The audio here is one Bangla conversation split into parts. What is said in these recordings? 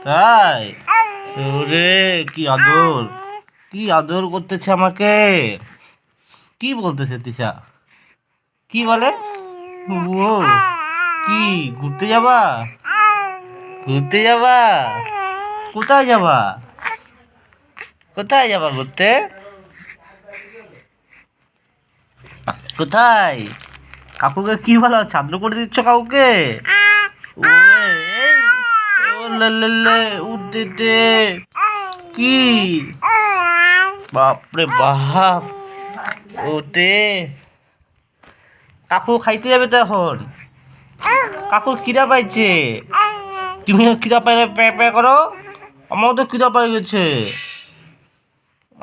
তাই? ওরে কি আদর, কি আদর করতেছে আমাকে। কি বলতেছে তিশা? কি বলে? ও কি ঘুরতে যাবা? ঘুরতে যাবা? কোথায় যাবা? কোথায় যাবা ঘুরতে? কোথায়? কাকুকে কি বলো? ছাত্র করে দিচ্ছ কাউকে? ওরে, এই, ও লে লে লে, উঠতে দে। কি বাপরে বাপ, ওতে কাকু খাইতে যাবে তো এখন। কাকুর খিদা পাইছে, তুমিও খিদা পাইলে প্যা প্যা করো। আমারও তো খিদা পাই গেছে,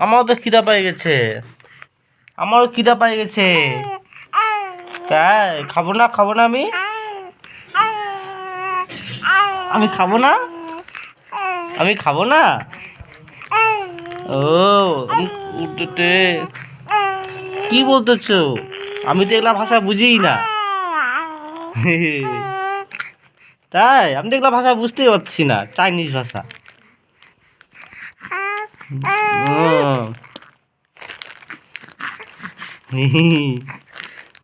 আমারও তো খিদা পাই গেছে, আমারও খিদা পাই গেছে। তাই খাবো না, খাবো না আমি, আমি খাবো না, আমি খাবো না। ও উঠতে কি বলতেছো? আমি তো এগুলা ভাষা বুঝিই না। তাই আমি তো এগুলা ভাষা বুঝতেই পারছি না, চাইনিজ ভাষা।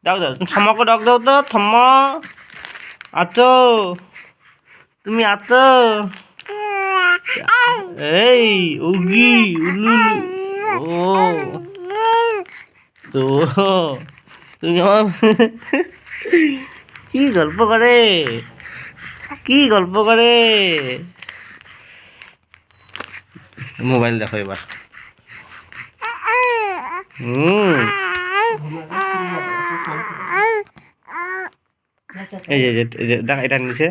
ডাক দাও, তুমি ঠাম্মাকে ডাক দাও তো। ঠাম্মা আছো? তুমি আছো? এই উগি উলু, ও তো তুমি আমার কি গল্প করে, কি গল্প করে। মোবাইল দেখো এবার। হুম, এই যে দেখ, এটা নিচে